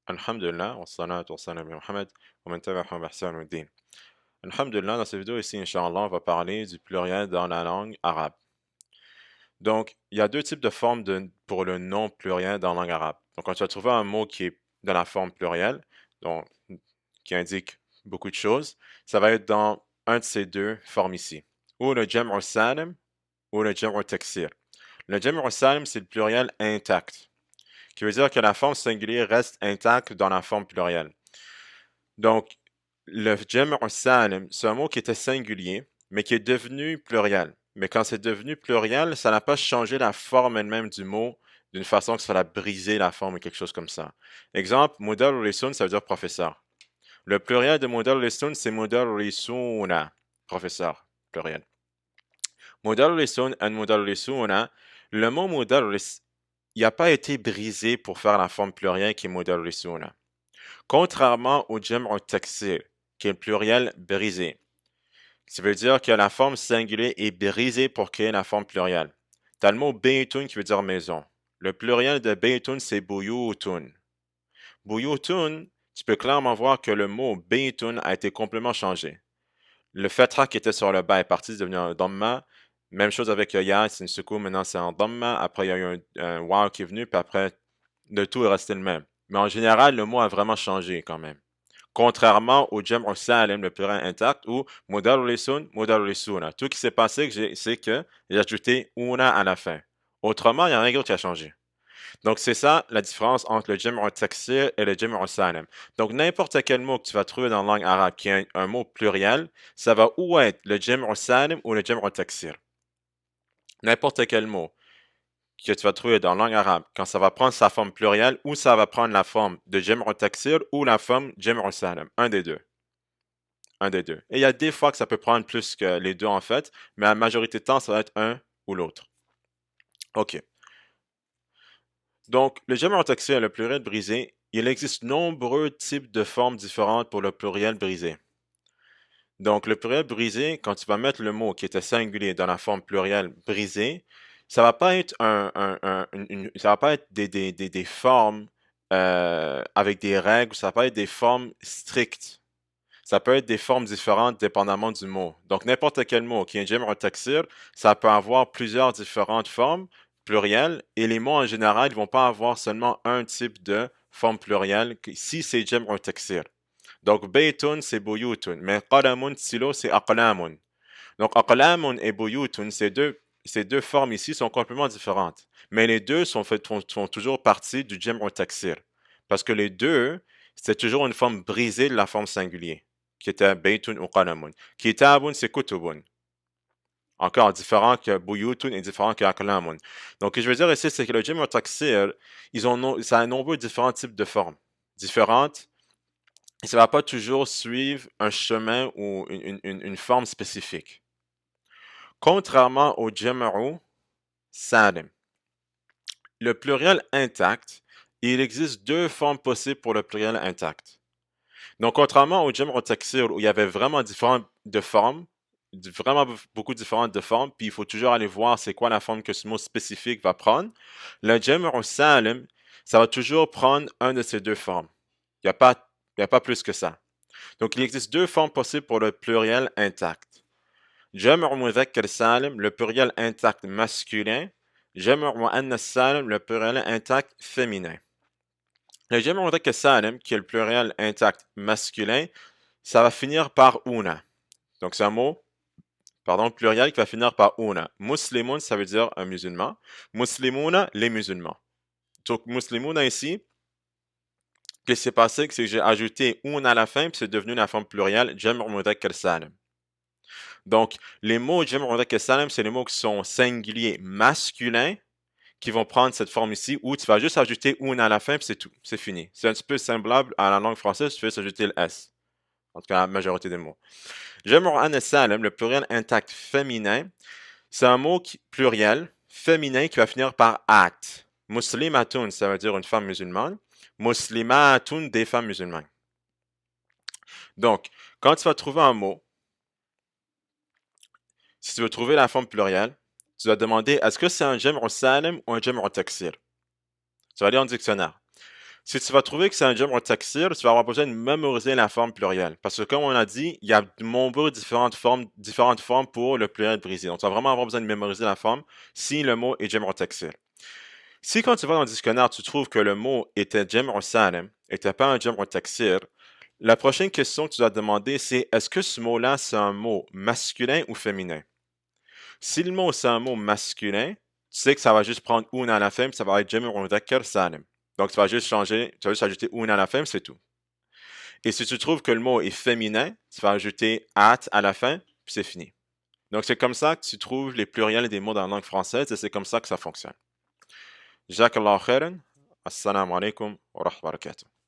Alhamdulillah, wassalatu wassalamu ala Muhammad, wa man tabi'ahum bi ihsan wa din. Alhamdulillah, dans cette vidéo ici, Inch'Allah, on va parler du pluriel dans la langue arabe. Donc, il y a deux types de formes pour le nom pluriel dans la langue arabe. Donc, quand tu vas trouver un mot qui est dans la forme plurielle, donc, qui indique beaucoup de choses, ça va être dans un de ces deux formes ici, ou le jam'u salim ou le jam'u taksir. Le jam'u salim, c'est le pluriel intact, qui veut dire que la forme singulière reste intacte dans la forme plurielle. Donc, le jam'u salim, c'est un mot qui était singulier, mais qui est devenu pluriel. Mais quand c'est devenu pluriel, ça n'a pas changé la forme elle-même du mot d'une façon que ça a brisé la forme ou quelque chose comme ça. Exemple, mudarrisun, ça veut dire professeur. Le pluriel de mudarrisun, c'est mudarrisuna, professeur, pluriel. Mudarrisun and mudarrisuna, le mot mudarris, il n'a pas été brisé pour faire la forme plurielle qui est mudarrisuna. Contrairement au jam'u taksir, qui est le pluriel brisé. Ça veut dire que la forme singulière est brisée pour créer la forme plurielle. Tu as le mot baytun qui veut dire maison. Le pluriel de baytun, c'est buyutun. Buyutun, tu peux clairement voir que le mot baytun a été complètement changé. Le fatra qui était sur le bas est parti, c'est devenu un dhamma. Même chose avec ya, c'est une soukoun, maintenant c'est un dhamma. Après, il y a eu un waw qui est venu, puis après, le tout est resté le même. Mais en général, le mot a vraiment changé quand même. Contrairement au jam'u salim, le pluriel intact, ou mudarrisun, mudarrisuna. Tout ce qui s'est passé, c'est que j'ai ajouté una à la fin. Autrement, il n'y a rien d'autre qui a changé. Donc, c'est ça la différence entre le jam'u taksir et le jam'u salim. Donc, n'importe quel mot que tu vas trouver dans la langue arabe qui est un mot pluriel, ça va ou être le jam'u salim ou le jam'u taksir. N'importe quel mot que tu vas trouver dans la langue arabe, quand ça va prendre sa forme plurielle, ou ça va prendre la forme de jam'u taksir ou la forme jam'u salim. Un des deux. Un des deux. Et il y a des fois que ça peut prendre plus que les deux en fait, mais la majorité de temps, ça va être un ou l'autre. OK. Donc, le jam'u taksir et le pluriel brisé, il existe nombreux types de formes différentes pour le pluriel brisé. Donc, le pluriel brisé, quand tu vas mettre le mot qui était singulier dans la forme plurielle brisé, ça va pas être ça va pas être des formes avec des règles, ça va pas être des formes strictes. Ça peut être des formes différentes dépendamment du mot. Donc, n'importe quel mot qui est un jam'u taksir, ça peut avoir plusieurs différentes formes plurielles, et les mots en général, ils vont pas avoir seulement un type de forme plurielle si c'est jam'u taksir. Donc, baytun, c'est buyutun, mais qalamun, stylo, c'est aqlamun. Donc, aqlamun et buyutun, ces deux formes ici sont complètement différentes. Mais les deux sont toujours partie du jam'u taksir. Parce que les deux, c'est toujours une forme brisée de la forme singulière, qui était baytun ou qalamun. Kitabun, c'est kutubun. Encore différent que buyutun et différent que aqlamun. Donc, ce que je veux dire ici, c'est que le jam'u taksir, ça a nombreux différents types de formes. Différentes, et ça ne va pas toujours suivre un chemin ou une forme spécifique. Contrairement au jam'u salim, le pluriel intact, il existe deux formes possibles pour le pluriel intact. Donc, contrairement au jam'u taksir où il y avait vraiment différentes de formes, vraiment beaucoup différentes de formes, puis il faut toujours aller voir c'est quoi la forme que ce mot spécifique va prendre, le jam'u salim, ça va toujours prendre un de ces deux formes. Il y a pas plus que ça. Donc, il existe deux formes possibles pour le pluriel intact. Jam'u mudhakkar salim, le pluriel intact masculin. Jam'u muannas salim, le pluriel intact féminin. Le jam'u mudhakkar salim, qui est le pluriel intact masculin, ça va finir par una. Donc, c'est un mot, pardon, pluriel qui va finir par una. Muslimun, ça veut dire un musulman. Muslimuna, les musulmans. Donc, muslimuna ici, ce qui s'est passé, c'est que j'ai ajouté una à la fin, puis c'est devenu la forme plurielle, jam'u mudhakkar salim. Donc, les mots jam'u mudhakkar salim, c'est les mots qui sont singuliers masculins qui vont prendre cette forme ici où tu vas juste ajouter una à la fin puis c'est tout, c'est fini. C'est un petit peu semblable à la langue française, tu fais juste ajouter le S. En tout cas, la majorité des mots. Jam'u muannas salim, le pluriel intact féminin, c'est un mot pluriel féminin qui va finir par at. Muslimatun, ça veut dire une femme musulmane. Muslimatun, des femmes musulmanes. Donc, quand tu vas trouver un mot, si tu veux trouver la forme plurielle, tu vas demander est-ce que c'est un jam'u salim ou un jam'u taksir? Tu vas aller en dictionnaire. Si tu vas trouver que c'est un jam'u taksir, tu vas avoir besoin de mémoriser la forme plurielle. Parce que comme on a dit, il y a de nombreuses différentes formes pour le pluriel brisé. Donc tu vas vraiment avoir besoin de mémoriser la forme si le mot est jam'u taksir. Si quand tu vas dans le dictionnaire, tu trouves que le mot était jam'u salim, était pas un jam'u taksir, la prochaine question que tu dois te demander, c'est est-ce que ce mot-là, c'est un mot masculin ou féminin? Si le mot, c'est un mot masculin, tu sais que ça va juste prendre una à la fin, puis ça va être jam'u mudhakkar salim. Donc, tu vas juste ajouter una à la fin, c'est tout. Et si tu trouves que le mot est féminin, tu vas ajouter at à la fin, puis c'est fini. Donc, c'est comme ça que tu trouves les pluriels des mots dans la langue française et c'est comme ça que ça fonctionne. Jazakallahu khairan. Assalamu alaikum wa rahmatullahi wa barakatuh.